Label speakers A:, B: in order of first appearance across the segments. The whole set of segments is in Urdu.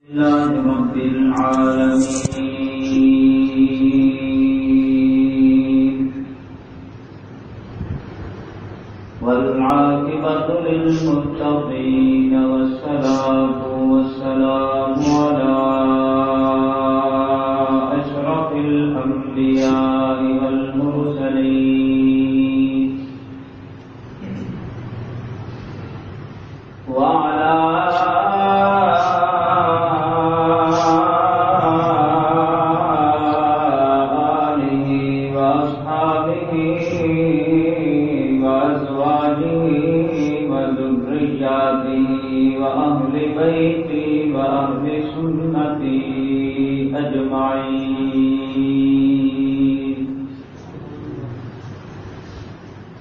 A: لله رب العالمين والعاقبة للمتقين والصلاة والسلام على أشرف الأنبياء والمرسلين وعلى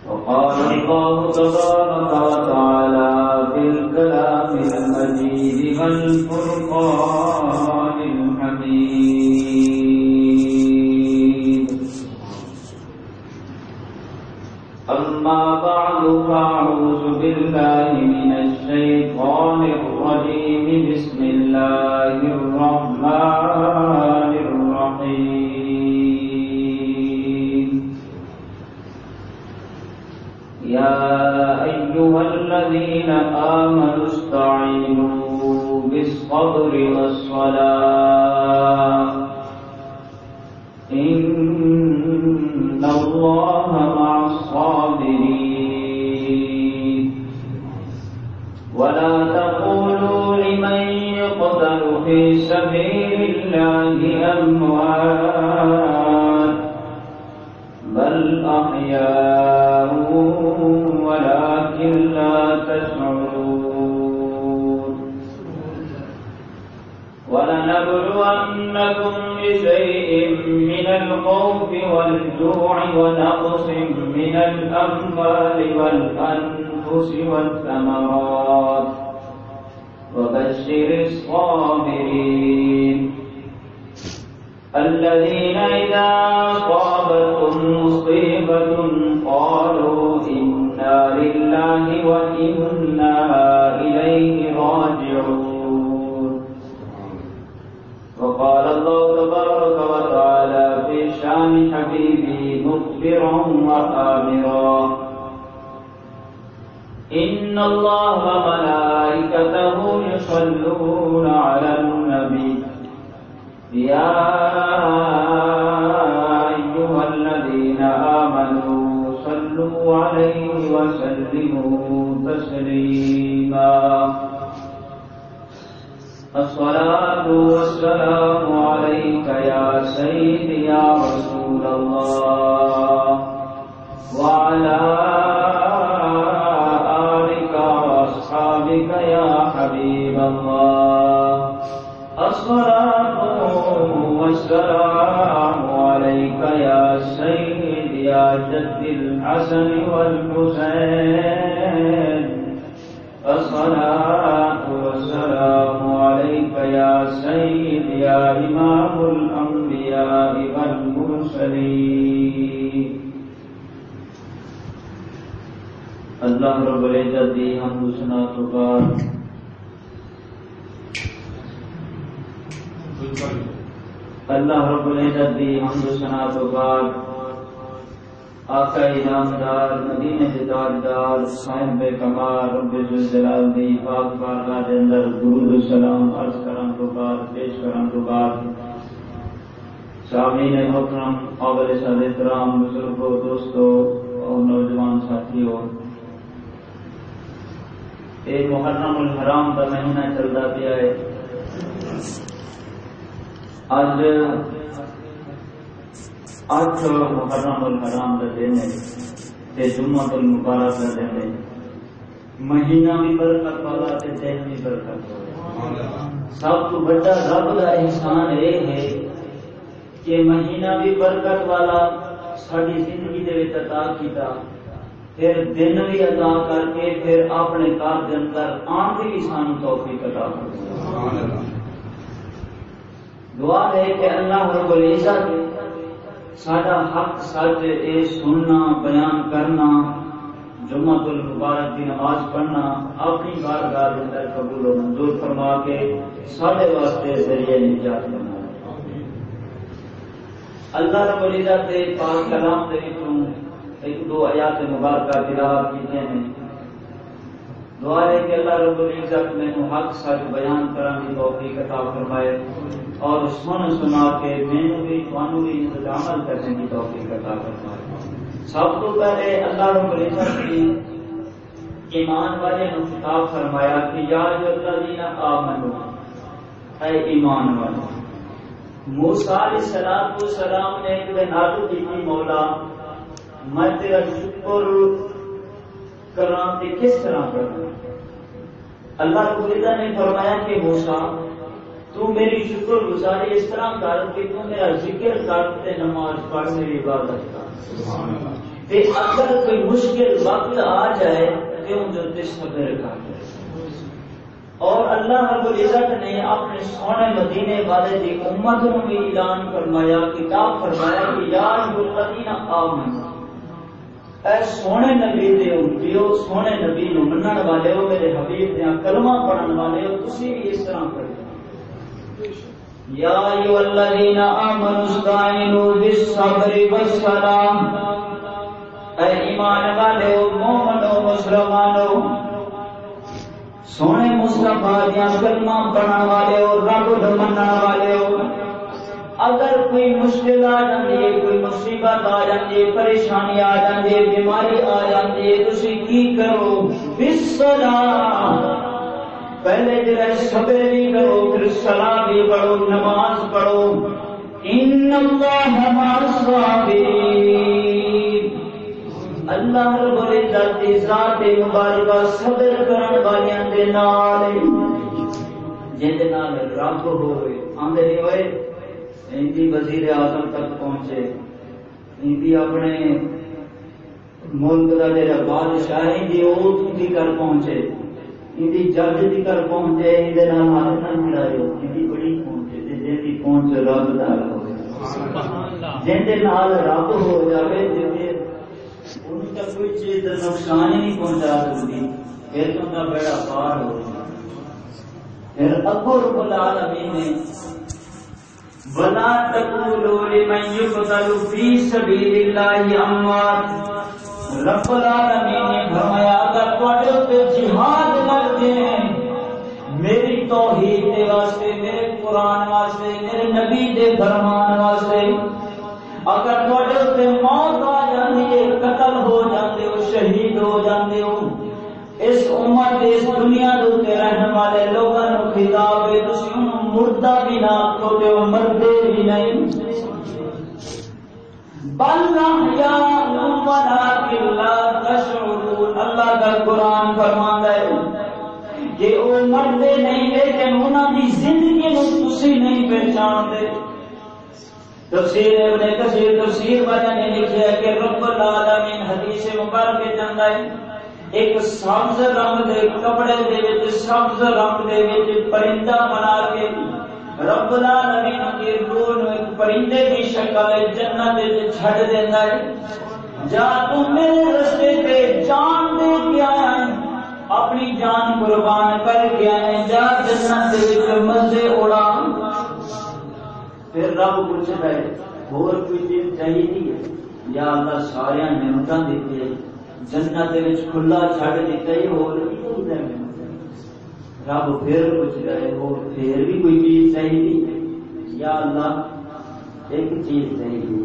A: وقال الله تبارك وتعالى في الكلام المجيد والفرقان الحميد أما بعد فأعوذ بالله من الشيطان الرجيم بسم الله الرحمن الرحيم يا أيها الذين آمنوا استعينوا بالصبر والصلاة إن الله مع الصابرين ولا تقولوا لمن يقتل في سبيل الله أموات بل أحياء ولكن لا تشعرون ولنبلونكم بشيء من الخوف والجوع ونقص من الأموال والأنفس والثمرات وبشر الصابرين الذين إذا أصابتهم مصيبة قالوا إنا لله وإنا إليه راجعون وقال الله تبارك وتعالى في شان حبيبه مخبرا وآمرا إن الله وملائكته يصلون على النبي يا أيها الذين آمنوا صلوا عليه وسلموا تسليما الصلاة والسلام عليك يا سيدي يا رسول الله وعلى آلك وأصحابك يا حبيب الله الصلاة والسلام عليك يا سيد يا جد الحسن والحسين الصلاة والسلام عليك يا سيد يا إمام الأنبياء والمرسلين اللہ رب العزت دی حمد و ثنا پکار اللہ رب العزت دی حمد و ثنا پکار آقا انعامدار مدینے دے تاجدار صاحب کمال رب ذوالجلال دی پاک بارگاہ دے اندر درود و سلام عرض کرن تو بعد پیش کرن تو بعد سامعین محترم قابل صد احترام بزرگوں دوستوں اور نوجوان ساتھیوں یہ محرم الحرام کا مہینہ چلتا پیا ہے آج 8 محرم الحرام کا دن ہے تے جمعۃ المبارک کا دن ہے مہینہ بھی برکت والا تے دن بھی برکت والا سب تو بڑا رب کا احسان یہ ہے کہ مہینہ بھی برکت والا ساری زندگی دے وچ عطا کیتا پھر دن بھی عطا کر کے پھر اپنے کار دے اندر آن دی بھی سانو توفیق عطا فرمائے سبحان اللہ دعا ہے کہ اللہ رب العزت ساڈا حق سچ اے سننا بیان کرنا جمعۃ المبارک کی نماز پڑھنا اپنی بارگاہ کے اندر قبول و منظور فرما کے سارے واسطے ذریعہ نجات بنا۔ اللہ رب العزت کے پاک کلام دے وچوں ایک دو آیات مبارکہ تلاوت کیتے ہیں۔ دعا ہے کہ اللہ رب العزت میں حق سچ بیان کرنے کی توفیق عطا فرمائے اور سنا کے مینوں بھی تانوں بھی اس پر عمل کرنے کی توفیق عطا فرمائے۔ سب تو پہلے اللہ رب العزت کی ایمان والے نے خطاب فرمایا کہ یا الذین آمنوا، اے ایمان والو۔ موسیٰ علیہ السلام نے ایک دن عرض کی مولا میں تیرا شکر کراں تے کس طرح کرنا؟ اللہ رب العزت نے فرمایا کہ موسیٰ تو میری شکر گزاری اس طرح کر کہ تو میرا ذکر کر تے نماز پڑھ میری عبادت کر، تے اگر کوئی مشکل وقت آ جائے تو ان تے صبر کر۔ اور اللہ رب العزت نے اپنے سونے مدینے والے دی امت کو بھی اعلان فرمایا، کتاب فرمایا کہ یا الذین آمنوا، اے سونے نبی دے امتیو، سونے نبی نو منن والے ہو، میرے حبیب دے کلمہ پڑھن والے ہو، تسی بھی اس طرح کرو۔ یا ایھا الذین آمنوا استعینوا بالصبر والصلاۃ، اے ایمان والے ہو، مومنو، مسلمانو، سونے مصطفیٰ دیا کلمہ پڑھن والے ہو، رب نو منن والے ہو، اگر کوئی مشکل آ جاندی ہے، کوئی مصیبت آ جاندی ہے، پریشانی آ جاندی ہے، بیماری آ جاندی ہے، تسی کی کرو؟ بالصلاۃ، پہلے جڑا صبر بھی کرو، پھر صلاۃ بھی پڑھو، نماز پڑھو۔ ان اللہ مع الصابرین، اللہ رب العزت دی ذات مبارکہ صبر کرن والیاں دے نال، جن دے نال رب ہوئے آندے نہیں ہوئے اندی وزیر اعظم تک پہنچے، اندی اپنے ملک کا جڑا بادشاہ اندی او کی کر پہنچے، اندی جج کی کر پہنچے، اندے نال ہاتھ نہ ملاؤ، اندی بڑی پہنچے تے جن دی پہنچ رب نال ہوے، جن دے نال رب ہو جاوے تے ان کا کوئی چیز نقصان ہی نہیں پہنچا سکتی، پھر تو ان کا بیڑا پار ہو جائے۔ پھر اگو رب العالمین نے وَلَا تَقُولُوا لِمَن يُقْتَلُ فِي سَبِيلِ اللَّهِ أَمْوَاتٌ، رب العالمین نے فرمایا اگر تواڈے تے جہاد کرتے ہیں میری توحید دے واسطے، میرے قرآن واسطے، میرے نبی دے فرمان واسطے، اگر تواڈے تے موت آ جاندی ہے، قتل ہو جاندے ہو، شہید ہو جاندے ہو، اس امت اس دنیا دے رہنے والے لوگوں کو خطاب ہے تسی انہوں مردہ بھی نہ آکھو تے وہ مردے بھی نہیں، بل احیاء ولکن لا تشعرون، اللہ کا قرآن فرماندا ہے کہ وہ مردے نہیں لیکن انہاں دی زندگی نو تسی نہیں پہچاندے۔ تفسیر ابن کثیر تفسیر والے نے لکھا ہے کہ رب العالمین حدیث مبارک کے اندر ایک سبز رنگ دے کپڑے دے وچ سبز رنگ دے وچ پرندہ بنا کے رب العالمین کی روح نو ایک پرندے کی شکل جنت وچ چھڑ دیندا ہے، جا تو میرے رستے پہ جان دے کے آیا ہے، اپنی جان قربان کر کے آیا ہے، جا جنت وچ مزے اڑا۔ پھر رب پوچھتا ہے اور کوئی چیز چاہیے؟ یا اللہ سارے نعمتاں دیتی ہے، جنت وچ کھلا چھڑ دیتا ہے، اور رب پھر پوچھتا ہے اور پھر بھی کوئی چیز چاہیے؟ یا اللہ ایک چیز چاہیے۔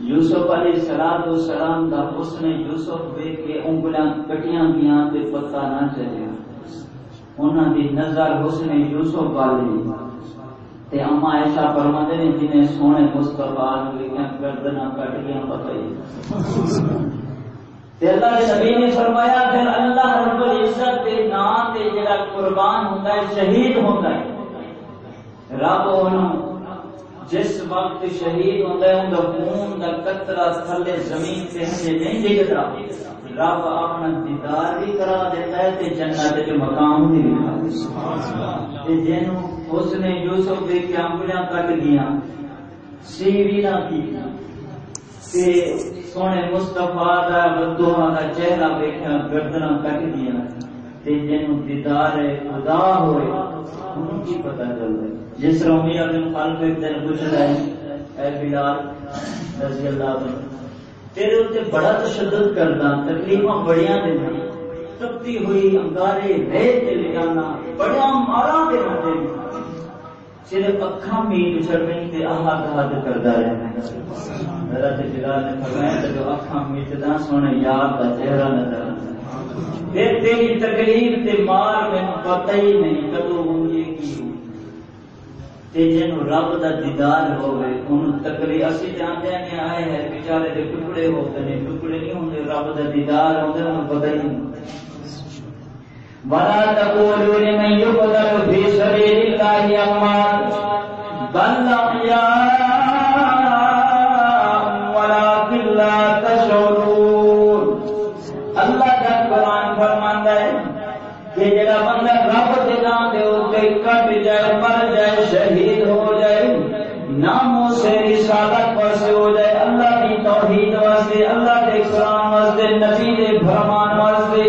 A: یوسف علیہ السلام دا حسن یوسف دیکھ کے انگلیاں کٹیاں گیاں تے پتہ نہ چلیا، انہاں دی نظر حسن یوسف والی تے اما ایسا فرماتے نے جنہیں سونے مصطفیٰ لکھیں گردناں کٹ گیا پتہ ہی۔ تے اللہ کے نبی نے فرمایا پھر اللہ رب العزت کے نام تے جڑا قربان ہوندا ہے، شہید ہوندا ہے، رب انہوں جس وقت شہید ہوندا ہے اوندا خون دا قطرہ تھلے زمین تے ہجے نہیں ڈگدا، رب اپنا دیدار بھی کرا دیتا ہے تے جنت وچ مقام بھی لکھا دیتا ہے۔ جنوں اس نے یوسف دے کے انگلیاں کٹ گیا، سی بھی نہ کی، سونے مصطفیٰ دا بدوہاں دا چہرہ ویکھیا گردناں کٹ گیا تے جنوں دیدار خدا ہوئے انہوں کی پتہ چلدا جس طرح امیر بن خلف ایک دن پوچھدا ہے اے بلال رضی اللہ عنہ تیرے اوتے بڑا تشدد کرنا تکلیفاں بڑیاں دینا تپتی ہوئی انگارے ریت تے لے جانا بڑا مارا دینا تے صرف اکھاں میٹ چھڑنی تے آہد کردا رہنا حضرت بلال نے فرمایا جو اکھاں میٹ دا سونے یار دا چہرہ نظر آتا پھر تیری تکلیف تے مار میں پتہ ہی نہیں کدوں ہوئی کی تے جنوں رب دا دیدار ہوے انہوں تکلیف اسی جانتے ہیں کہ آئے ہیں بیچارے دے ٹکڑے ہوتے ہیں ٹکڑے نہیں ہوندے رب دا دیدار ہوندے انہوں پتہ ہی نہیں وَلَا تَقُولُوا لِمَن يُقْتَلُ فِي سَبِيلِ اللَّهِ أَمْوَاتٌ بَلْ أَحْيَاءٌ وَلَٰكِن لَّا تَشْعُرُونَ۔ اللہ کا قرآن فرماندا ہے کہ جڑا بندہ رب دے نام دے اوتے کٹ جائے مر جائے شہید ہو جائے ناموں سے رسالت واسطے ہو جائے اللہ کی توحید واسطے اللہ کے قرآن واسطے نبی دے فرمان واسطے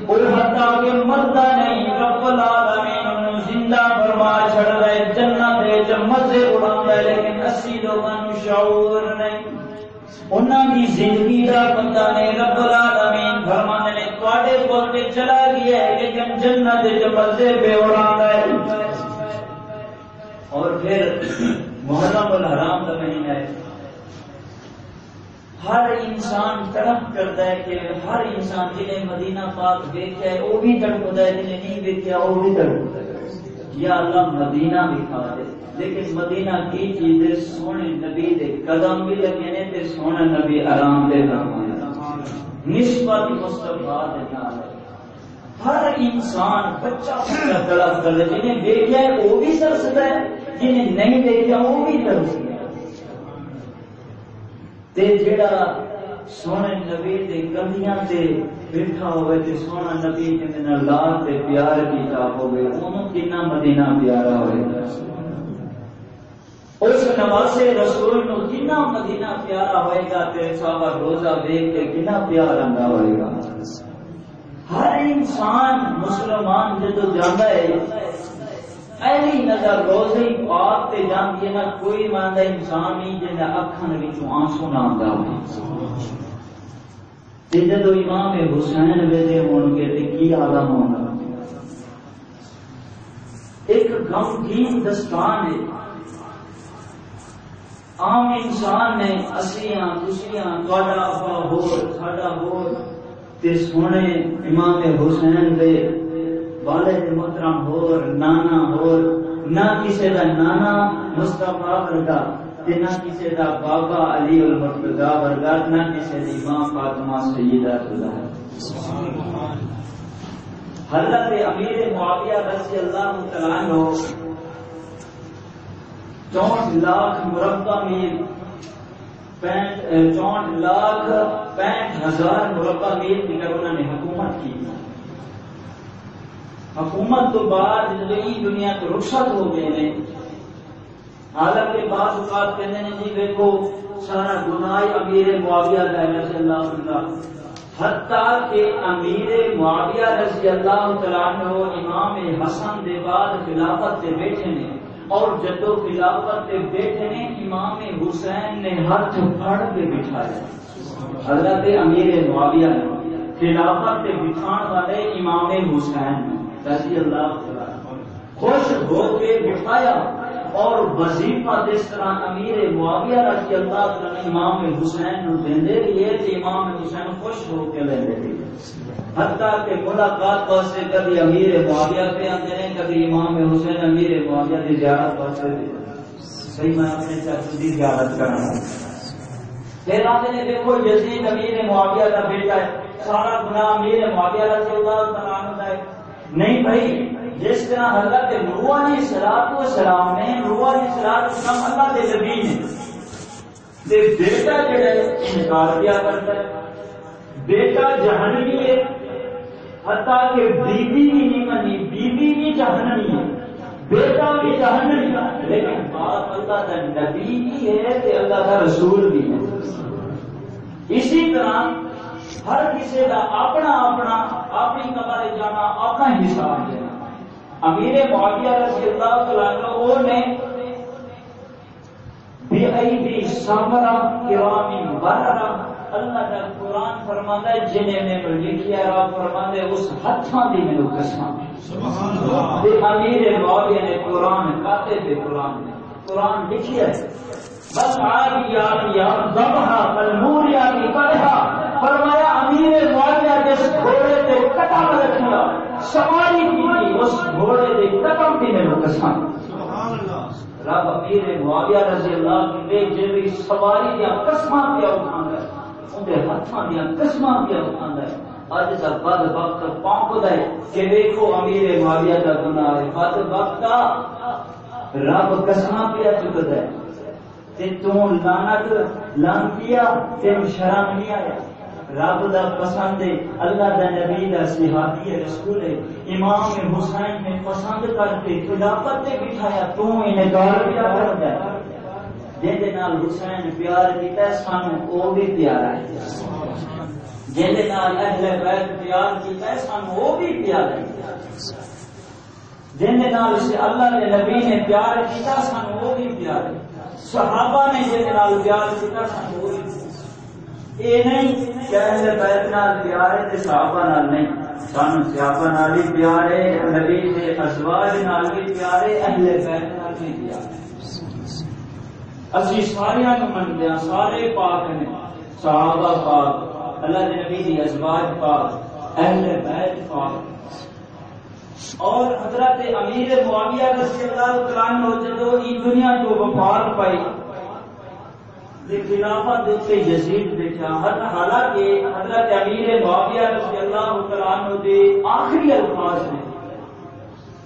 A: اور حتیٰ کہ مردہ نہیں رب العالمین انہوں زندہ فرما چھڑ رہے جنت دے مزے اڑا رہے لیکن اسی لوگوں شعور نہیں انہوں کی زندگی کا پتہ نہیں رب العالمین فرمانے نے تواڈے کول تے چلا گیا ہے لیکن جنت دے مزے پہ اڑا رہے اور پھر محرم الحرام کا مہینہ ہے ہر انسان تڑپ کرتا ہے کہ ہر انسان جنہیں مدینہ پاک دیکھا ہے وہ بھی تڑپتا ہے جنہیں نہیں دیکھا وہ بھی تڑپتا ہے یا اللہ مدینہ بھی کھا دے لیکن مدینہ کی چیزیں سونے نبی دے قدم بھی لگے نے تے سونا نبی آرام دے نسبت مصطفیٰ دے نال ہر انسان بچہ تڑپ کرتا ہے جنہیں دیکھا ہے وہ بھی ترستا ہے جنہیں نہیں دیکھا وہ بھی ترستا ہے تے جڑا سونے نبی دے گلیاں تے بیٹھا ہوئے تے سونا نبی دے نال لال تے پیار کیتا ہوئے انہوں کتنا مدینہ پیارا ہوئے اس نواسے رسول نو کتنا مدینہ پیارا ہوئے گا تے صحابہ روزہ دیکھ کے کتنا پیار آندا ہوئے گا ہر انسان مسلمان جدو جاندا ہے ایلی نظر روزے پاک تے جاندی ہے نا کوئی ماندا انسان نہیں جنہاں اکھاں وچوں آنسو نہ آندا ہوے تے جدوں امام حسین ویلے ہون گے تے کی عالم ہونا ایک غمگین دستان ہے عام انسان نے اسیاں خوشیاں تواڈا ابا ہور ساڈا ہور تے سونے امام حسین دے والد محترم ہور نانا ہور نہ کسی دا نانا مصطفیٰ ورگا تے نہ کسی دا بابا علی المرتضی ورگا نہ کسی دی ماں فاطمہ سیدہ زہرا حضرت امیر معاویہ رضی اللہ تعالیٰ عنہ 64 لاکھ مربع میل 64 لاکھ 65,000 مربع میل کی انہوں نے حکومت کی حکومت تو بعد جب یہ دنیا تو رخصت ہو گئے ہیں حالت کے بعض اوقات کہتے ہیں جی دیکھو سارا گناہ امیر معاویہ رضی اللہ عنہ حتیٰ کہ امیر معاویہ رضی اللہ تعالیٰ عنہ امام حسن دے بعد خلافت سے بیٹھے نے اور جدو خلافت سے بیٹھے نے امام حسین نے ہاتھ پھڑ کے بٹھایا حضرت امیر معاویہ نے خلافت سے بٹھان والے امام حسین رضی اللہ تعالیٰ خوش ہو کے بٹھایا اور وظیفہ جس طرح امیر معاویہ رضی اللہ تعالیٰ امام حسین نو دیندے لیے کہ امام حسین خوش ہو کے لیندے لیے حتیٰ کہ ملاقات واسطے کبھی امیر معاویہ پہ آتے ہیں کبھی امام حسین امیر معاویہ کی زیارت واسطے صحیح میں اپنے چاچو کی زیارت کرنا پھر آتے ہیں دیکھو یزید امیر معاویہ کا بیٹا ہے سارا گناہ امیر معاویہ رضی اللہ تعالیٰ عنہ ہے نہیں بھائی جس طرح حضرت نوح علیہ السلام نے نوح علیہ السلام اللہ کے نبی نے تے بیٹا جڑا انکار کیا کرتا ہے بیٹا جہنمی ہے حتیٰ کہ بیوی بھی نہیں منی بیوی بھی جہنمی ہے بیٹا بھی جہنمی ہے لیکن باپ اللہ کا نبی بھی ہے تے اللہ کا رسول بھی ہے اسی طرح ہر کسی کا اپنا اپنا اپنی قبر جانا اپنا حساب دینا. امیر معاویہ رضی اللہ تعالیٰ عنہ وہ نے بے عیبی صبرا کرام بررا. اللہ کا قرآن فرماتا ہے جنہیں میں لکھیا رب فرماتا ہے اس ہتھاں دی میں قسم. سبحان اللہ. امیر معاویہ نے قرآن کاتب قرآن نے قرآن لکھیا ہے. بس یا ذبح الموریا کی قدھا فرمایا امیر معاویہ جس گھوڑے تے قدم رکھیا سواری کی اس گھوڑے دے قدم دی میں قسم. سبحان اللہ. رب امیر معاویہ رضی اللہ عنہ جی سواری دیا قسماں پہ اٹھاندا ہے اندے ہتھاں دیا قسماں پہ اٹھاندا ہے. اج دا بد وقت پہنچدا ہے کہ دیکھو امیر معاویہ دا گناہ ہے. بد وقت رب قسماں پہ چکدا ہے تے تو لعنت لان کیا تے شرم نہیں آیا. رب دا پسند ہے اللہ دا نبی دا صحابی رسول ہے امام حسین نے پسند کر کے خلافت تے بٹھایا تو انکار کیا کردا ہے. جن دے نال حسین پیار کیتا ہے سانو او بھی پیارا ہے. جن دے نال اہل بیت پیار کیتا ہے سانو او بھی پیارا ہے. جن دے نال اللہ دے نبی نے پیار کیتا سانو او بھی پیارا ہے. صحابہ نے جن دے نال پیار کیتا سانو او بھی. یہ نہیں کہ اہل بیت نال پیار ہے تے صحابہ نال نہیں. سانو صحابہ نال بھی پیار ہے نبی دے ازواج نال بھی پیار ہے اہل بیت نال بھی پیار ہے. اسی سارے کو منتے ہیں سارے پاک نے صحابہ پاک اللہ دے نبی دی ازواج پاک اہل بیت پاک. اور حضرت امیر معاویہ رضی اللہ تعالیٰ عنہ جدو ای دنیا تو وفات پائی خلافت سے یزید دیکھا. حالانکہ حضرت امیر معاویہ رضی اللہ تعالیٰ عنہ دے آخری الفاظ نے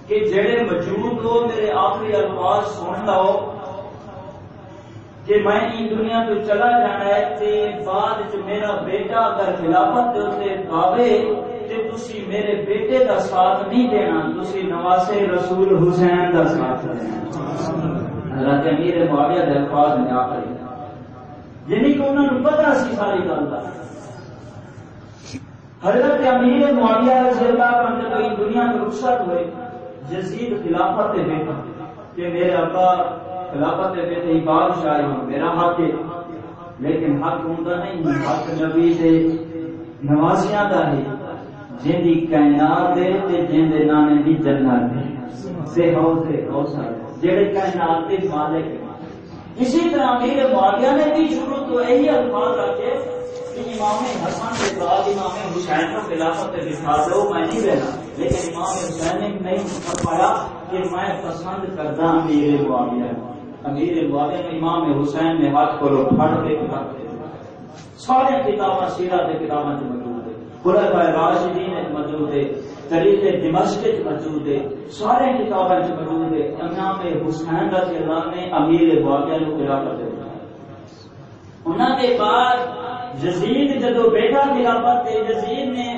A: کہ جڑے موجود ہو میرے آخری الفاظ سن لو کہ میں ان دنیا تو چلا جانا ہے تے بعد جو میرا بیٹا اگر خلافت سے پاوے تے تسی میرے بیٹے دا ساتھ نہیں دینا تسی نواسے رسول حسین دا ساتھ دینا. حضرت امیر معاویہ دے الفاظ نے آخری یعنی کہ انہوں نے پتہ سی ساری گل کا. حضرت امیر معاویہ رضی اللہ عنہ جب اس دنیا میں رخصت ہوئے یزید خلافت پہ بیٹھا کہ میرے ابا خلافت پہ بیٹھے ہی بادشاہ ہوں میرا حق ہے لیکن حق ہوندا نہیں. حق نبی دے نواسیاں دا ہے جن دی کائنات دے تے جن دے نانے دی جنت دے سے حوصلہ جڑے کائنات دے مالک ہیں. اسی طرح امیر معاویہ نے بھی شروع تو یہی الفاظ رکھے کہ امام حسن کے بعد امام حسین کو خلافت پہ بٹھا دو میں نہیں رہنا. لیکن امام حسین نے نہیں فرمایا کہ میں پسند کرتا امیر معاویہ. امیر معاویہ نے امام حسین نے ہاتھ کو پھڑ کے سارے کتاباں سیرت کے کتابوں میں موجود ہے. خلفائے راشدین موجود ہے. تاریخ دمشق موجود ہے. سارے کتابیں موجود ہے. امام حسین رضی اللہ نے امیر معاویہ کو خلافت دے. انہوں کے بعد یزید جدو بیٹا خلافت دے یزید نے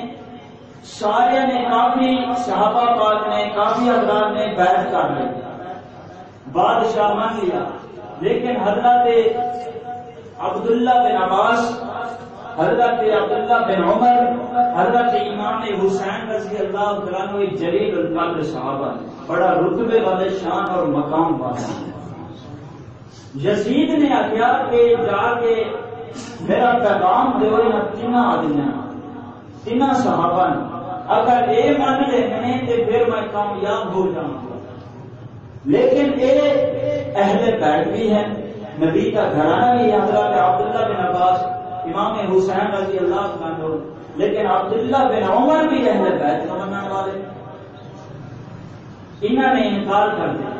A: سارے نے کافی صحابہ پاک نے کافی حضرات نے بیعت کر لی بادشاہ مان لیا. لیکن حضرت عبداللہ بن عباس حضرت عبداللہ بن عمر حضرت امام حسین رضی اللہ عنہ جلیل القدر صحابہ بڑا رتبے والے شان اور مقام والے. یزید نے آخیا کہ جا کے میرا پیغام دو تین آدمی تین صحابہ نے اگر یہ مان لے تو پھر میں کامیاب ہو جاؤں گا. لیکن یہ اہل بیت بھی ہے نبی کا گھرانہ بھی حضرت عبداللہ بن عباس امام حسین رضی اللہ عنہ. لیکن عبداللہ بن عمر بھی اہل بیت کا ماننے والے انہوں نے انکار کر دیا.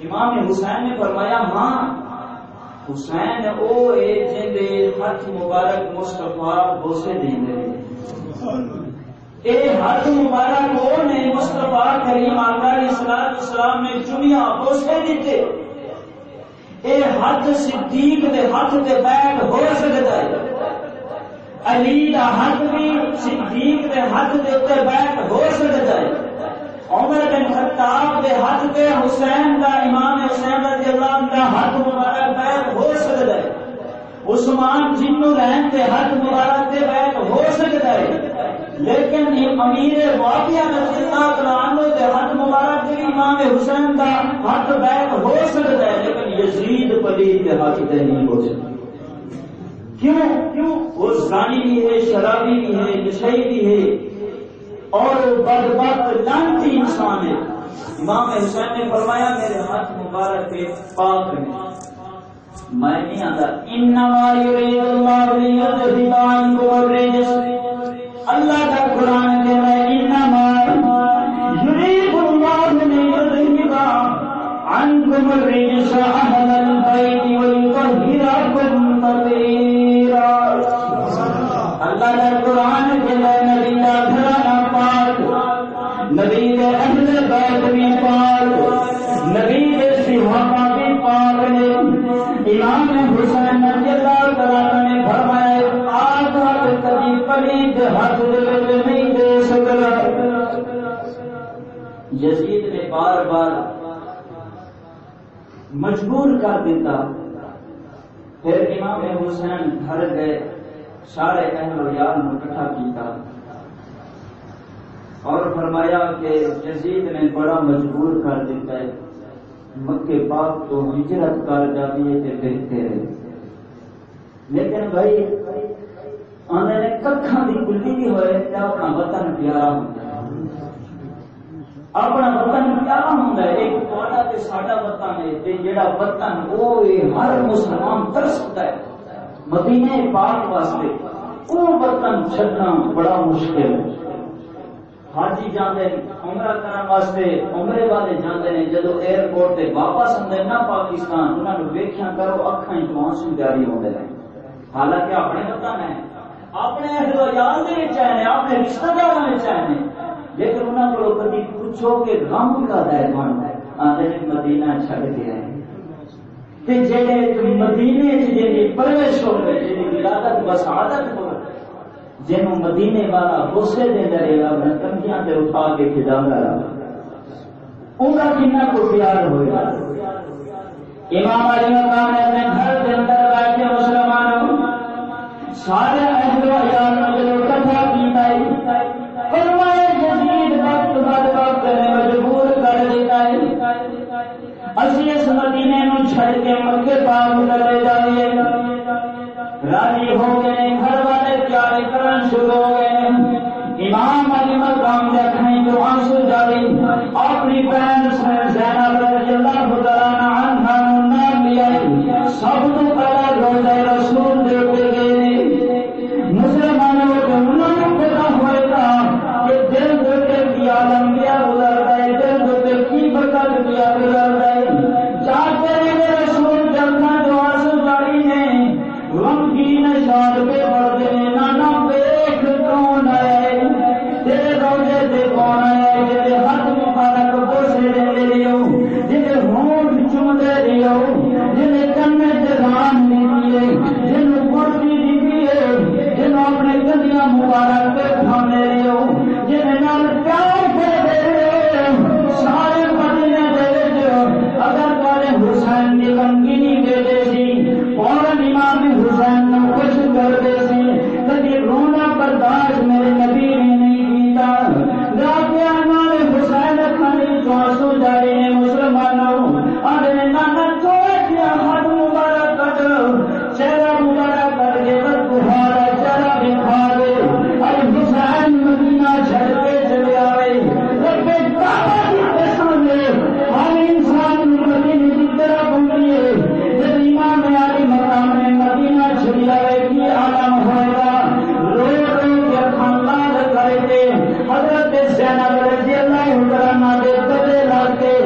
A: امام حسین نے فرمایا ہاں حسین او اے جن دے ہاتھ مبارک مصطفیٰ بوسے دیں گے. اے ہاتھ مبارک او نے مصطفیٰ کریم علیہ السلام نے چومیا بوسے دیتے. اے ہاتھ صدیق دے ہاتھ دے بیٹھ ہو سکتا ہے. علی دا ہاتھ بھی صدیق دے ہاتھ دے اوپر بیٹھ ہو سکتا ہے. عمر بن خطاب دے ہاتھ پہ حسین دا امام حسین رضی اللہ عنہ دا ہاتھ مبارک بیعت ہو سکتا ہے. عثمان جنوں لین کے ہاتھ مبارک کے بیت ہو سکتا ہے، لیکن یہ امیر معاویہ رضی اللہ عنہ کے ہاتھ مبارک کے امام حسین کا ہاتھ بیت ہو سکتا ہے، لیکن یزید پلید کے ہاتھ سے نہیں ہو سکتا۔ کیوں؟ وہ زانی بھی ہے، شرابی بھی ہے، نشئی بھی ہے اور بدبخت لعنتی انسان ہے۔ امام حسین نے فرمایا میرے ہاتھ مبارک کے پاک ہیں، میں نہیں آتا۔ انما یرید اللہ لیذھب عنکم الرجس، اللہ کا قرآن کہہ رہا ہے انما یرید اللہ لیذھب عنکم الرجس اہل البیت ویطہرکم تطہیرا۔ اللہ کا قرآن کہہ رہا ہے نبی کا گھرانہ پاک، نبی کے اہل بیت بھی پاک، نبی کے صحابہ بھی پاک نے۔ امام حسین رضی اللہ تعالیٰ نے فرمایا پاک ہاتھ کبھی پلید ہاتھ نہیں دے سکتا۔ یزید نے بار بار مجبور کر دیتا، پھر امام حسین گھر گئے، سارے اہل و یار کو اکٹھا کیتا اور فرمایا کہ یزید نے بڑا مجبور کر دیتا ہے، مکے پاک تو ہجرت کر جاتی ہے تے بہتر ہے، لیکن بھائی آنے نے ککھاں دی کلی بھی ہوئے تے اپنا وطن پیارا ہوتا ہے، اپنا وطن پیارا ہوتا ہے۔ ایک تہاڈا تے ساڈا وطن ہے تے جڑا وطن وہ ہر مسلمان ترستا ہے مدینے پاک واسطے، وہ وطن چھڈنا بڑا مشکل ہے۔ حاجی جاندے عمرہ کرن واسطے، عمرے والے جاندے نے جدو ایئرپورٹ تے واپس آندے نا پاکستان، انہاں نوں ویکھیا کرو اکھاں وچوں آنسو جاری ہوندے نے، حالانکہ اپنے وطن ہے، اپنے اہل و عیال دے وچ ہیں، اپنے رشتہ داراں وچ ہیں، لیکن انہاں کولوں کبھی پوچھو کہ غم کا ہے بندا ہے، آندے نے مدینہ چھڈ کے آئے تے جڑے مدینے وچ جڑی پرورش ہوے، جڑی ولادت وسعادت ہو، جنوں مدینے والا غصے دے رہے گا کنکھیاں تے اٹھا کے کھجاتا رہا، ان کا کتنا کو پیار ہوئے۔ امام علی مقام نے اپنے گھر کے اندر بیٹھے مسلمانوں سارے اہل و عیال نے جو اکٹھا کیتا ہے، فرمایا یزید وقت بعد وقت نے مجبور کر دیتا ہے، اسی اس مدینے نو چھڑ کے مکے پاک چلے جائیے۔ راضی ہو گئے، گھر والے تیاری کرن شروع ہو گئے۔ امام علی مقام نے اکھیں جو آنسو جاری اپنی بہن زینب رضی اللہ تعالی عنہا نام لیا، سب تو پہلا روزہ رسول دے کے گئے۔ مسلمانوں کو انہوں نے پتا ہوئے گا کہ دل دوتے کی عالم کیا گزر گئے، دل دوتے کی برکت کیا گزر گئے۔ چاہتے ہیں رسول جلنا جو آنسو جاری نے غمگین شاد پہ پردے نانا بیک کون ہے، تیرے روزے سے کون ہے، تیرے ہاتھ مبارک بوسے دے رہی ہو، جنہیں ہونٹ چوم دے رہی ہو، جنہیں کنے جزان دی دیئے، جنہیں پڑتی دی دیئے، جنہیں اپنے کندیاں مبارک پہ کھانے رہی ہو، جنہیں نال پیار پہ دے رہے ہو، سارے مدینے دے جو اگر کالے حسین کی غمگینی دے دے سی فوراً امام حسین نے خوش کر دے سی، کبھی رونا برداشت میرے نبی نے نہیں کیتا، راکیا نال حسین کھانی چواسو جاری ہیں مسلمانوں، آدھے نانا چوڑا کیا ہاتھ مبارک کر چہرہ مبارک کر کے تمہارا چہرہ دکھا دے، ارے حسین مدینہ چھڑ کے چلے آئے، رب کعبہ کی قسم ہے ہر انسان مدینے کی طرف بڑھیے، جب امام علی مقام نے مدینہ چھڑیا ہے کی عالم ہوگا، رو رو کے خاندان کرے تھے، حضرت زینب رضی اللہ عنہا دے گلے لگ کے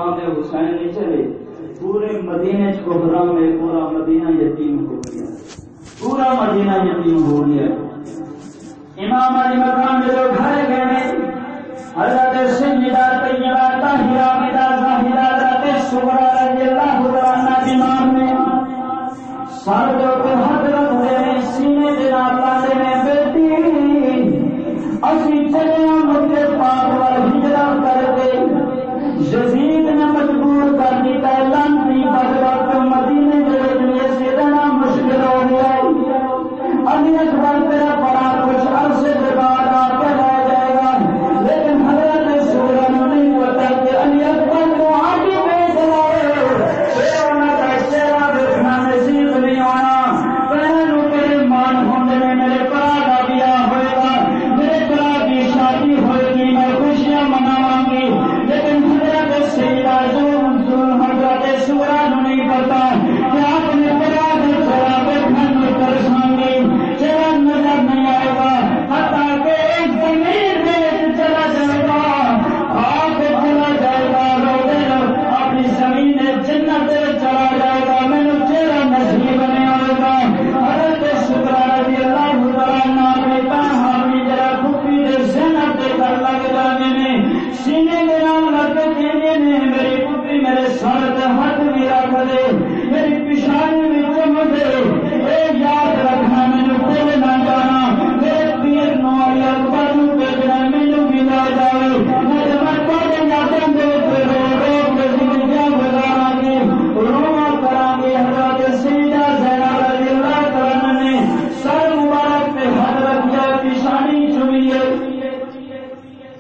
A: امام حسین نہیں چلے، پورے مدینے کو حرام میں پورا مدینہ یتیم ہو گیا، پورا مدینہ یتیم ہو گیا۔ امام علی مقام جو گھر گئے، حضرت سیدہ طیبہ طاہرہ حامدہ زاہدہ ذات صغرا رضی اللہ عنہا امام نے سر کے ہاتھ رکھ دے، سینے دے نال لاندے نے، بیٹی اسی چلے مکے پاک وال ہجرت کر کے، یزید نے مجبور کر دیتا ہے، لانتی بدبخت مدینے دے وچ سیدنا مشکل ہو گیا۔ علی اکبر تیرا بڑا کچھ عرصے کے بعد آپ کے رہ جائے گا، لیکن حضرت سورہ نے نہیں پتا کہ علی اکبر کو آگے بھیج لائے، پھر انہوں کا چہرہ دیکھنا نصیب نہیں ہونا۔ بہنوں تیرے مان ہونے میں میرے برا کا بیاہ ہوئے گا، میرے برا کی شادی ہوئے گی، میں خوشیاں مناواں گی، لیکن حضرت سیدہ حضرت سورہ نے نہیں پتا کہ آپ نے برا کے چہرہ دیکھنے میں پریشان گی، چہرہ نظر نہیں آئے گا، حتیٰ کہ ایک زمین میں چلا جائے گا، آپ چلا جائے گا، روتے اپنی زمین جنت چلا جائے گا، میرے چہرہ نصیب نہیں ہوئے گا۔ حضرت سورہ رضی اللہ عنہ اپنی بہن جرا پھوپھی دے زینت دے کر لگ جانے نے، سینے کے نام لگ کے نے، میری پھوپھی میرے سر تے ہاتھ بھی رکھ دے، میری پیشانی بھی چم دے، اے یاد رکھنا مینوں بھول نہ جانا، میرے پیر نو علی اکبر نو بھیجنا مینوں بھی لے جاوے، میں تھوڑے یاداں دے تے رو رو کے زندگیاں گزاراں گی، رواں کراں گی۔ حضرت سیدہ زینب رضی اللہ عنہا نے سر مبارک پہ ہاتھ رکھا، پیشانی چومی ہے،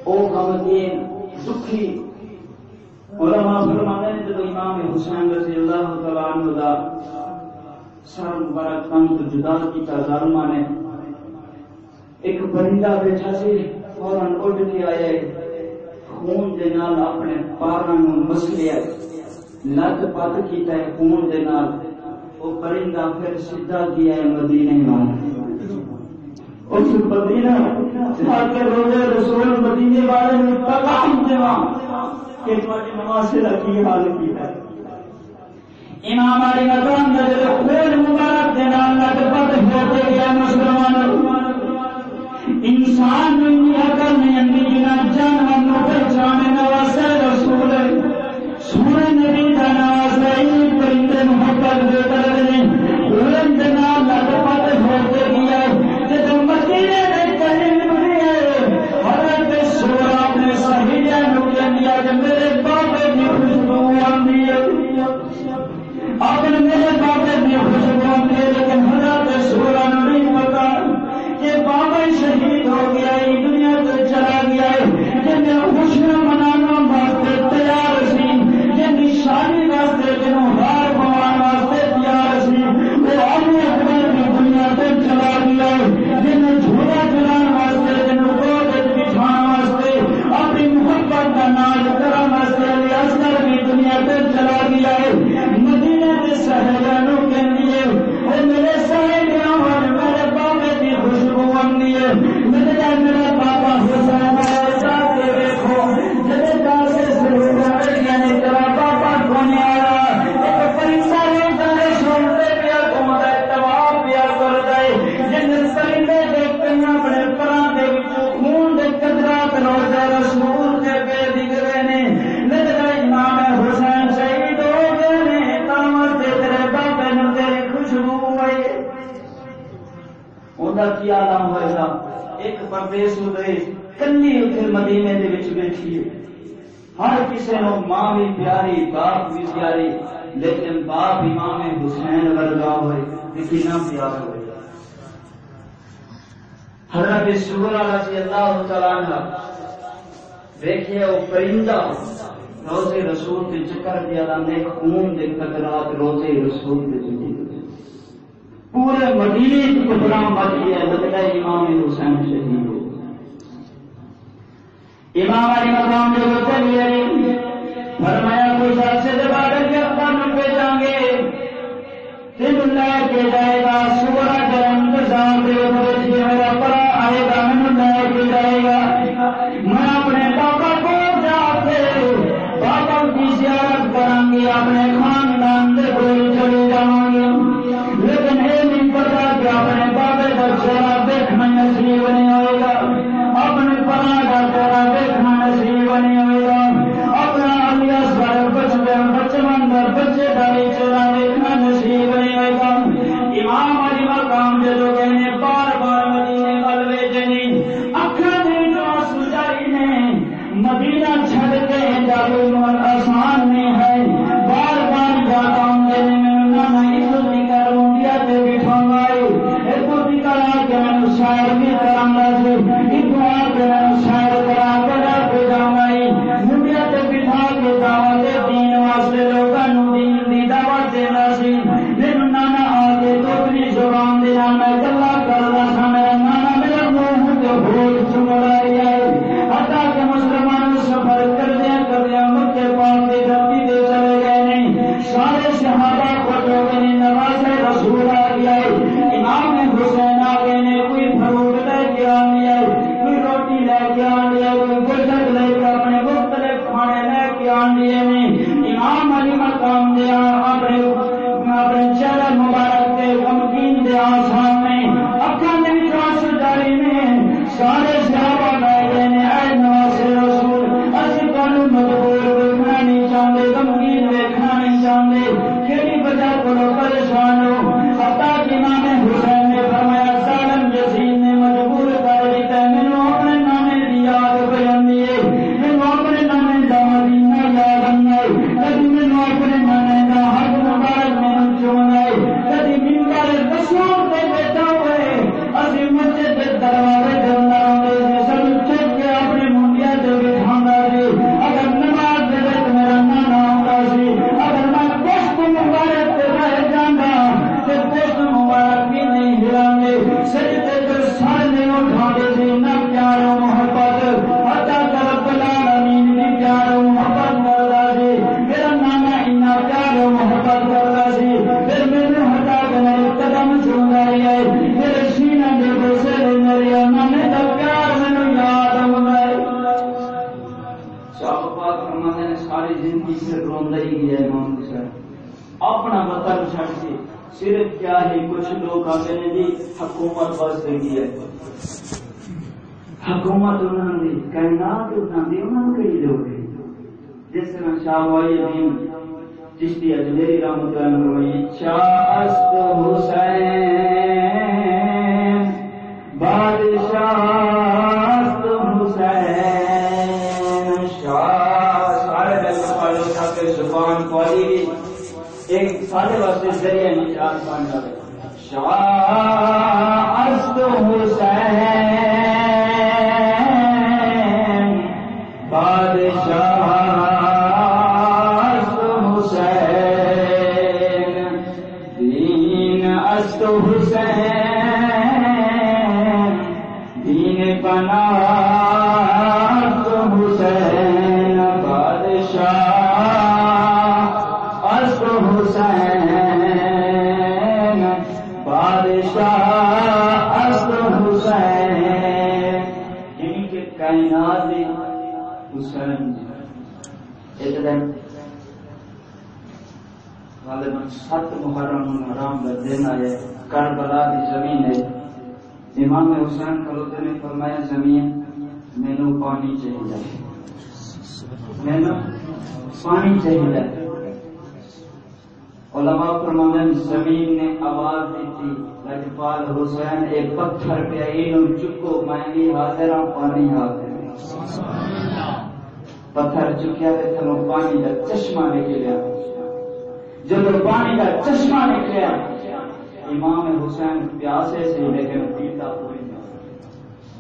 A: او غمگین دکھی۔ علماء فرماتے ہیں جب امام حسین رضی اللہ عنہ دا سر مبارک تن تو جدا کیتا ظالماں نے، ایک پرندہ بیٹھا سی فوراً اڑ کے آئے، خون دے نال اپنے پاراں نوں مس لیا، لت پت کیتا ہے خون دے نال، وہ پرندہ پھر سیدھا گیا ہے مدینے میں۔ اس مدینہ جا کے روزے رسول مدینے والے نے پیغام دیوا کہ تمہاری نماز کا کی حال کیتا ہے۔ امام علی مقام نے جب خون مبارک دے نال لت پت ہوتے گیا مسلمانوں، انسان نہیں اگر نہیں اندی جنا جانور نو پہچانے واسطے رسول سونے نبی کا نواز ہے، پرندے محبت دے کر نے خون دے نال لت پت ہوتے گیا۔ جب مدینے میں کہیں ملے حضرت سورہ اپنے صحیح نکل دیا کہ میرے بابے کی خوشبو آندی ہے، اپنے میرے بابے کی خوشبو آندی ہے، لیکن حضرت سورہ نے نہیں پتا کہ بابا شہید ہو گیا، یہ دنیا سے چلا گیا ہے، جن خوشیاں منانا واسطے تیار سی، جن شادی واسطے جنوں ہار پوان واسطے تیار سی، وہ علی اکبر کی دنیا سے چلا گیا ہے، جن جھولا چلان واسطے جنوں گود بٹھان واسطے اپنی محبت کا ناز کرن واسطے علی اصغر کی دنیا سے چلا گیا ہے۔ مدینے کے سہیلیوں کے لیے وہ میرے سہیلیاں اور میرے بابے کی خوشبو آندی ہے، میرا بابا حسین ایسا کے دیکھو جب سے ضرور یعنی تیرا بابا کون آیا، ایک پرندہ نے سنتے پیا گھومتا ہے، طواف پیا کرتا ہے، جن پرندے دیکھتے ہیں اپنے پراں دے وچوں خون دے قطرات روزہ رسول دے پہ دکھ رہے نے، لگتا امام حسین شہید ہو گئے نے، تامت دے تیرے بابے نوں تیری خوشبو آئی۔ انہاں کی عالم ہوئے گا، ایک پردیس ہوئے کلی اتنے مدینے دے وچ بیٹھی ہے، ہر کسی نو ماں بھی پیاری باپ بھی پیاری، لیکن باپ امام حسین ورگا ہوئے کتنا پیار ہوئے۔ حضرت سورہ رضی اللہ تعالیٰ عنہ دیکھیے وہ پرندہ روزے رسول کے چکر دیا نے، خون دے قطرات روزے رسول کے چکر پورے مدینے کی کپڑا مچ گیا، بدلا امام حسین شہید ہو۔ امام علی مقام جو چلیے فرمایا کچھ عرصے کے بعد اپن بھیجیں گے، دن لے کے جائے گا، سورہ کا انتظام دے میرا پرا آئے گا، من لے کے جائے گا، میں اپنے بابا کو جا کے بابا کی زیارت زندگی صرف روندا ہی گیا امام حسین اپنا وطن چھڑ کے صرف کیا ہے کچھ لوگ آتے ہیں جی حکومت واسطے کی ہے حکومت انہوں نے کائنات انہوں نے کہی دو گئی جس طرح شاہ والی عظیم چشتی اجمیری رحمۃ اللہ علیہ شاہ است حسین بادشاہ است حسین شاہ سارے دل والے اٹھا کے زبان کھولی ایک سارے واسطے ذریعہ نجات بن جائے شاہ است حسین بادشاہ است حسین دین است حسین دین پناہ است حسین بادشاہ است حسین بادشاہ است حسین یعنی کہ کائنات حسین ایک دن غالباً 7 محرم حرام کا دن آئے کربلا کی زمین ہے امام حسین کھلوتے نے فرمایا زمین مینو پانی چاہیے مینو پانی چاہیے علماء فرماتے ہیں زمین نے آواز دی تھی لجپال حسین ایک پتھر پہ اینو چکو میں بھی حاضر ہوں پانی حاضر پتھر چکیا تے تھنو پانی کا چشمہ نکلیا جب پانی کا چشمہ نکلیا امام حسین پیاسے سے لیکن پیتا کوئی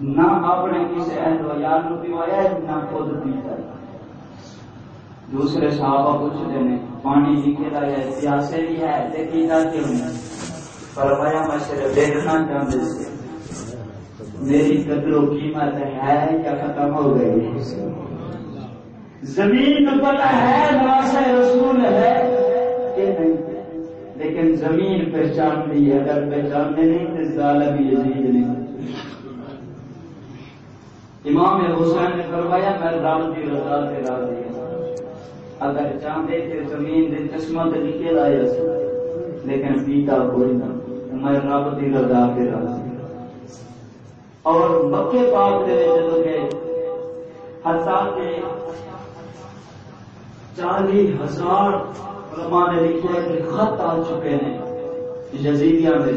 A: نہ اپنے کسی اہل و یار نو پیوایا نہ خود پیتا دوسرے صحابہ پوچھتے ہیں پانی نکلا ہے پیاسے بھی ہے تے پیتا کیوں نہیں فرمایا میں صرف دیکھنا چاہتے سے میری قدر و قیمت ہے یا ختم ہو گئی زمین کو پتہ ہے نواسہ رسول ہے کہ نہیں لیکن زمین پہچان لی ہے اگر پہچاننے نہیں تو ظالم یزید نہیں امام حسین نے فرمایا میں رب کی رضا سے راضی ہوں اگر چاہتے کہ زمین دے چشمہ تے نکل آیا لیکن پیتا کوئی نہ میں رب کی رضا سے راضی ہوں اور مکے پاک دے جدوں گئے حتیٰ کہ 40,000 علماء نے لکھا کہ خط آ چکے ہیں یزیدیہ میں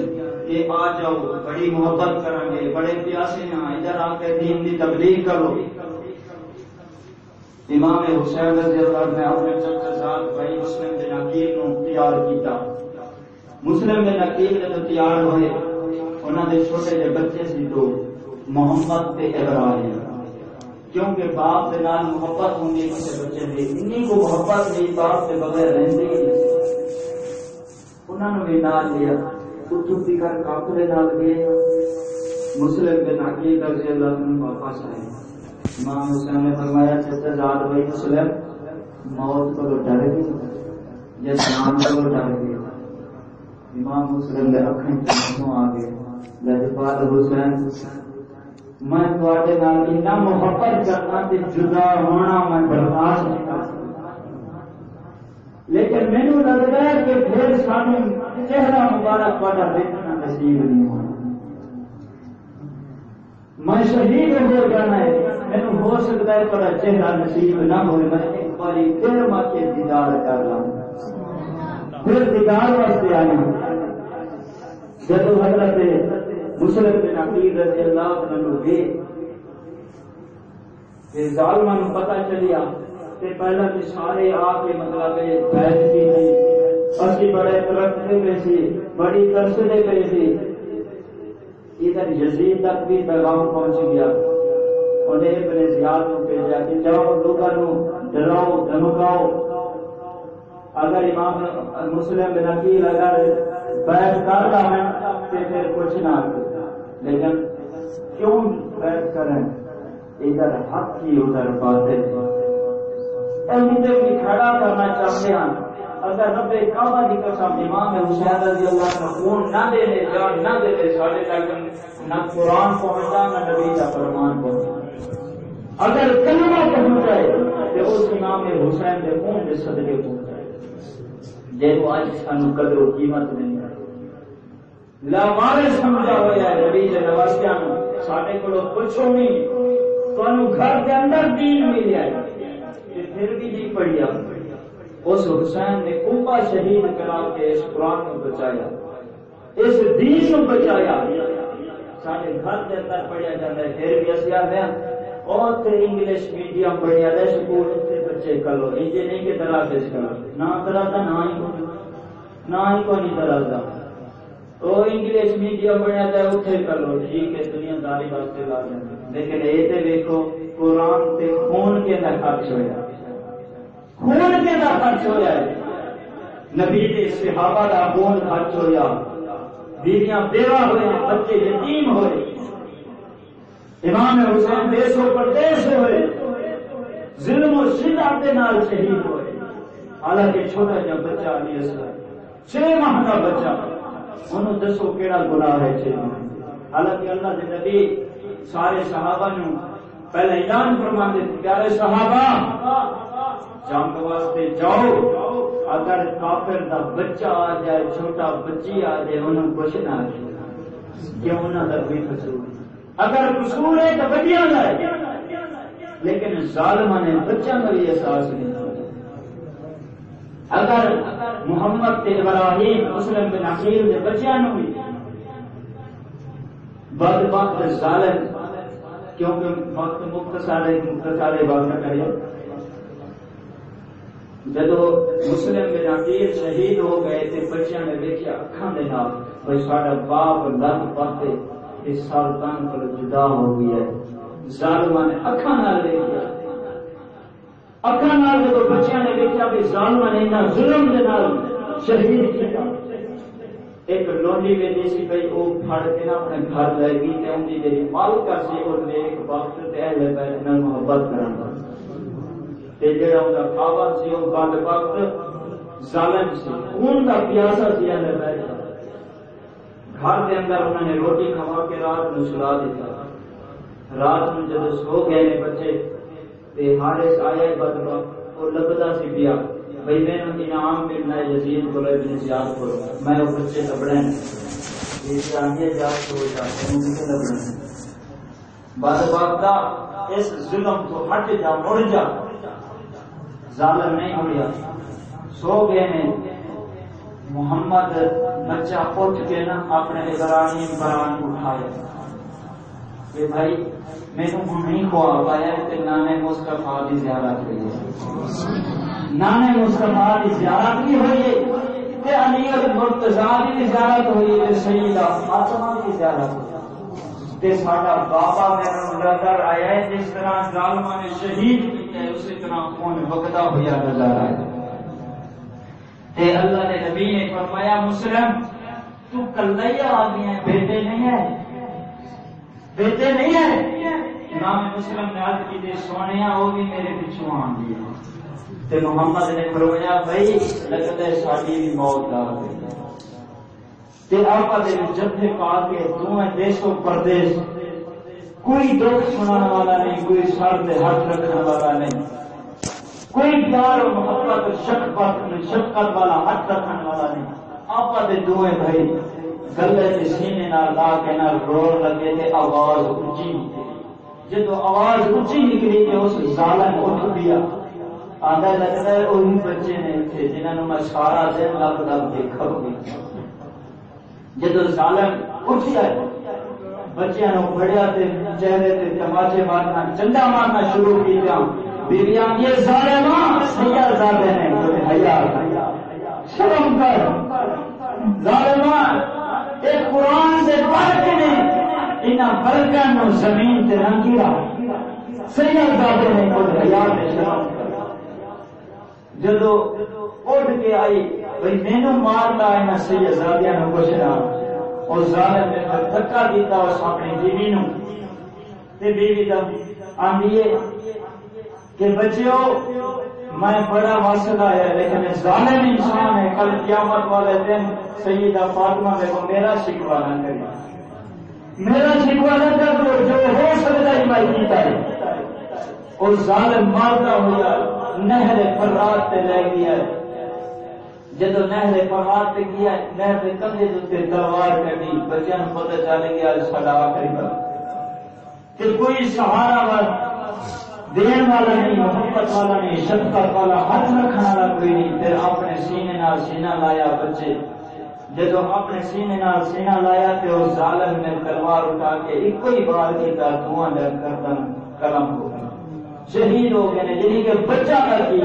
A: کہ آ جاؤ بڑی محبت کریں گے بڑے پیاسے ہیں ادھر آ کے دین کی تبلیغ کرو امام حسین رضی اللہ عنہ نے اپنے چچا صاحب بھائی مسلم بن عقیل کو تیار کیتا مسلم بن عقیل جب تیار ہوئے انہوں نے چھوٹے جے بچے سی دو محمد تے ابراہیم کیونکہ باپ کے نال محبت ہوں گی کسی بچے دی انہی کو محبت نہیں باپ کے بغیر رہندی انہوں نے بھی نال لیا چپی کر کافرے نال گئے مسلم بن عقیل رضی اللہ عنہ واپس آئے امام حسین نے فرمایا چچا زاد بھائی مسلم موت کو ڈر گئی یا جان کو ڈر گئی امام مسلم نے اکھیں چشموں آ گئے لجپال حسین میں تواڈے نال اتنا محبت کرنا تے جدا ہونا میں برداشت نہیں کر سکتا لیکن مینوں لگتا ہے کہ پھر سانوں چہرہ مبارک تواڈا دیکھنا نصیب نہیں ہونا میں شہید ہو جانا ہے مینوں ہو سکتا ہے تواڈا چہرہ نصیب نہ ہوئے میں ایک باری پھر ماں کے دیدار کر لوں پھر دیدار واسطے آنا جب حضرت مسلم بن عقیل رضی اللہ عنہ گئے ظالماں نوں پتہ چلیا کہ پہلا کہ سارے آ کے مطلب بیعت کی نہیں اسی بڑے ترقتے پہ سی بڑی ترسدے پہ سی ادھر یزید تک بھی پیغام پہنچ گیا انہیں ابن زیاد کو بھیجا کہ جاؤ لوگوں کو ڈراؤ دھمکاؤ اگر امام مسلم بن عقیل اگر بیعت کر رہا ہے تو پھر کچھ نہ لیکن کیوں بیعت کریں ادھر حق کی ادھر باطل مجھے بھی کھڑا کرنا چاہتے ہیں اگر رب کعبہ کی قسم امام حسین رضی اللہ عنہ خون نہ دے لے جان نہ دے لے ساڑھے تک نہ قرآن پہنچا نہ نبی کا فرمان پہنچا اگر کلمہ پہنچ جائے تو اس نام حسین کے خون کے صدقے پہنچ جائے جنہوں آج سانو قدر و قیمت نہیں ہے لاوارے سمجھا ہوا ہے نبی دے نواسیاں ساڈے کولو پوچھو نہیں تانوں گھر کے اندر دین ملیا ہے پھر بھی نہیں پڑھیا اس حسین نے کوبا شہید کرا کے اس قرآن کو بچایا اس دین کو بچایا سارے گھر کے اندر پڑھیا جاتا ہے پھر بھی اسی آتے ہیں اور انگلش میڈیم پڑھیا جائے سکول سے بچے کرو یہ نہیں کہ طرح سے نہ طرح تھا نہ ہی کو نہیں طرح تھا وہ انگلش میڈیم پڑھیا جائے اتنے کرو ٹھیک ہے دنیا داری واسطے لا جائے لیکن یہ تو دیکھو قرآن سے خون کے اندر خرچ ہوا خون کے اندر خرچ ہوا ہے نبی کے صحابہ کا خون خرچ ہوا بیویاں بیوہ ہوئے بچے یتیم ہوئے امام حسین دیسوں پر دیش ہوئے ظلم و شدت کے نال شہید ہوئے حالانکہ چھوٹا جا بچہ علی اصغر 6 ماہ کا بچہ انہوں دسو کیڑا گناہ ہے 6 ماہ حالانکہ اللہ کے نبی سارے صحابہ نے پہلے اعلان فرماتے تھے پیارے صحابہ جنگ واسطے جاؤ اگر کافر دا بچہ آ جائے چھوٹا بچی آ جائے انہوں کچھ نہ آئے کیوں انہوں دا کوئی قصور اگر قصور ہے تو بچیاں جائے لیکن ظالمہ نے بچہ کا بھی احساس نہیں اگر محمد تے ابراہیم مسلم بن عقیل دے بچیاں نو بھی بدبخت ظالم کیونکہ وقت مختصر بات نہ کرے جدو مسلم بن عقیل شہید ہو گئے تھے بچیاں نے دیکھا اکھاں دے نال بھئی ساڈا باپ لگ پاتے اس سلطان کو جدا ہو گیا ہے ظالماں نے اکھاں نال دیکھا اکھاں نال جدو بچیاں نے دیکھا کہ ظالماں نے انہاں ظلم دے نال شہید کیا ایک لونڈی ویندی سی بھئی او پھڑ کے نہ اپنے گھر لے گئی تے اون دی جڑی مالکہ سی او نیک وقت تے اہل بیت نال محبت کراندا تے جڑا اوندا خاوند سی او بعد وقت ظالم سی خون دا پیاسا سی اہل بیت گھر کے اندر انہوں نے روٹی کھوا کے رات میں سلا دیتا رات میں جب سو گئے نے بچے تے حارث آیا بعد وقت وہ لبدا سی پیا بھئی میں انعام ملنا ہے یزید کو ابن زیاد کو میں وہ بچے لبڑیں یہ آگے جا سو جاتے ہیں مجھے لبڑیں بعد وقت اس ظلم کو ہٹ جا مڑ جا ظالم نہیں مڑیا سو گئے نے محمد بچہ اٹھ کے نا اپنے ابراہیم بران اٹھایا کہ بھائی میں نے نہیں خواہ پایا کہ نانے مصطفیٰ کی زیارت ہوئی ہے نانے مصطفیٰ کی زیارت بھی ہوئی ہے کہ علی المرتضیٰ کی زیارت ہوئی ہے سیدہ فاطمہ کی زیارت ہوئی تے ساڈا بابا میرا نظر آیا ہے جس طرح ظالماں نے شہید کیا ہے اسی طرح خون بہتا ہوا نظر آیا تے اللہ نے نبی نے فرمایا مسلم تو کلیا آدمی ہے بیٹے نہیں ہے بیٹے نہیں ہے امام مسلم نے عرض کی دے سونیا وہ بھی میرے پیچھے آن دی تے محمد نے فرمایا بھائی لگتا ہے ساڈی بھی موت آ گئی تے آپا دے جتھے پا کے دوویں دیسوں پردیس کوئی دکھ سنانے والا نہیں کوئی سر تے ہاتھ رکھنے والا نہیں کوئی پیار و محبت شفقت والا ہاتھ رکھنے والا نہیں آپا دے دوویں بھائی گلے تے سینے نال لا کے نال روڑ لگے تے آواز اونچی جدو آواز اونچی نکلی تے اس ظالم اٹھ گیا آدھا لگتا ہے وہی بچے نے تھے جنہوں نے میں سارا دن لگ لگ دیکھا ہوگی جدو ظالم اٹھ گیا بچیاں نو پھڑیا تے چہرے تے تماچے مارنا چنڈا مارنا شروع کیا بیویاں یہ ظالماں سیاہ زادے ہیں کوئی حیا شرم کر ظالماں ایک قرآن سے پڑھ کے نہیں انہاں برکاں نو زمین تے نہ گرا سیاہ زادے ہیں کوئی حیا شرم کر جدو اٹھ کے آئی بھئی مینو مارتا انہاں سیاہ زادیاں نو پوچھنا اور ظالم نے دھکا دیتا اس اپنی بیوی نو تے بیوی دا آندھی ہے کہ بچیو میں بڑا مسئلہ ہے لیکن ظالم انسان ہے کل قیامت والے دن سیدہ فاطمہ بیگم میرا شکوہ نہ کرے میرا شکوہ نہ کر دو جو ہو سکتا ہے میں کیتا ہے اور ظالم مارتا ہوا نہر فرات تے لے گیا جدو نہر فرات تے گیا نہر دے کندھے تے تلوار کٹی بچیاں نوں پتہ چل گیا ساڈا آخری وقت کہ کوئی سہارا والا دین والا نہیں محبت والا نہیں شفقت والا ہاتھ رکھنے والا کوئی نہیں پھر اپنے سینے نال سینہ لایا بچے جدو اپنے سینے نال سینہ لایا تے اس ظالم نے تلوار اٹھا کے ایک ہی بار کیتا دھواں ڈر گردن قلم ہو گیا شہید ہو گئے یعنی کہ بچہ کر کی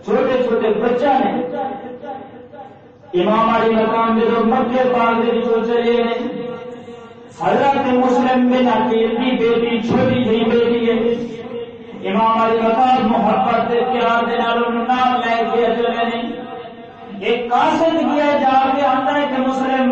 A: چھوٹے چھوٹے بچہ نے امام علی مقام جدو مکے پاک دے وچوں چلے نے حضرت مسلم بن عقیل کی بیٹی چھوٹی جی بیٹی ہے امام علی مقام محبت سے پیار دے نال نام لے کے چلے نے ایک قاصد کیا جا کے آتا ہے کہ مسلم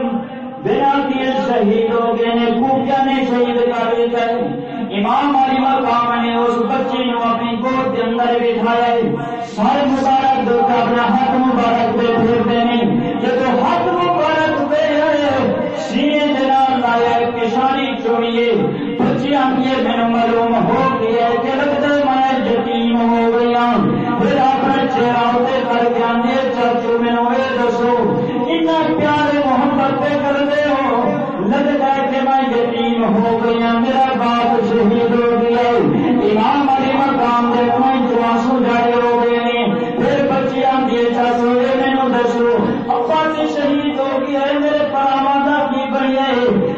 A: بن عقیل شہید ہو گئے نے کوفہ نے شہید کر دیا ہے امام علی مقام نے اس بچی کو اپنی گود کے اندر بٹھایا ہے سر مبارک دو کا اپنا ہاتھ مبارک پہ پھیرتے نہیں جب ہاتھ مبارک پہ سینے دلال لایا کشانی چوڑیے بچیاں یہ میں معلوم ہو گیا کہ لگتا میں یتیم ہو گیا پھر اپنے چہرہ پہ کر کے آنے چاچو میں نوے دسو اتنا پیارے محبت پہ کر دے ہو لگتا ہے کہ میں یتیم ہو گیا میرا باپ شہید ہو گیا امام علی مقام دے میں چواسو جائے ہو گئے پھر بچیاں دیے چاچو میں نو دسو ابا جی شہید ہو گیا میرے پرامادہ کی بڑھیا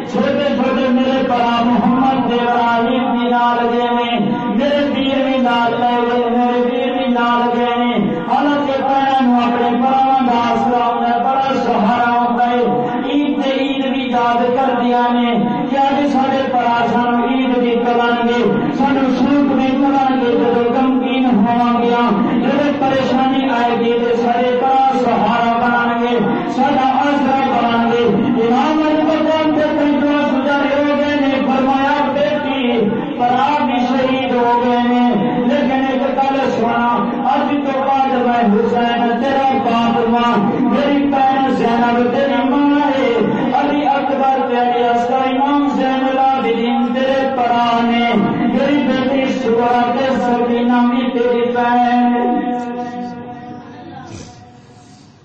A: چھوٹے چھوٹے میرے پرا محمد دے ابراہیم بھی نال گئے میرے پیر بھی نال لے گئے میرے پیر بھی نال گئے حالانکہ پہنوں اپنے پرامادہ اسلام نے بڑا سہارا ہوتا ہے عید تے عید بھی یاد کر دیا نے کیا جی سارے پرا سانو عید بھی کران گے سانو سوک بھی کران گے جب غمگین ہوا گیا جب پریشانی آئے گی تو سارے پرا سہارا بنان گے سارا آسرا بنان گے امام علی مقام کے پنجوا گزارے ہو گئے نے فرمایا بیٹی پرا بھی شہید ہو گئے نے لیکن ایک گل سنا اب تو بعد میں حسین تیرا باپ ماں میری بہن زینب تیری ماں ہے علی اکبر تیری اصغر امام زین العابدین تیرے پرا نے میری بیٹی سورا کے سکینہ بھی تیری بہن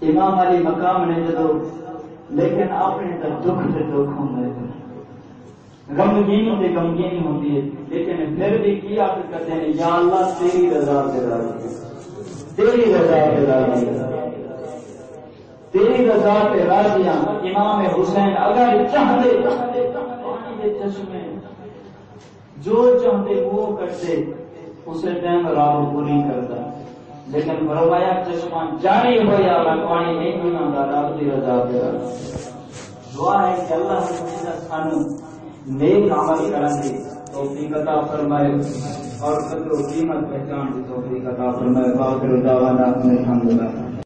A: امام علی مقام نے جدو لیکن اپنے تک دکھ سے دکھ ہوتا ہے غمگینی سے غمگینی ہوتی ہے لیکن پھر بھی کیا کرتے ہیں یا اللہ تیری رضا سے راضی تیری رضا سے راضی تیری رضا پہ راضیاں امام حسین اگر چاہتے پانی کے چشمے جو چاہتے وہ کرتے اسے ٹائم راہ پوری کرتا لیکن فرمایا چشمہ جاری ہو یا پانی نہیں پینا رب کی رضا پہ دعا ہے کہ اللہ سانو نیک عمل کرنے کی توفیق عطا فرمائے اور قدر و قیمت پہچان کی توفیق عطا فرمائے باقر دعوانا الحمدللہ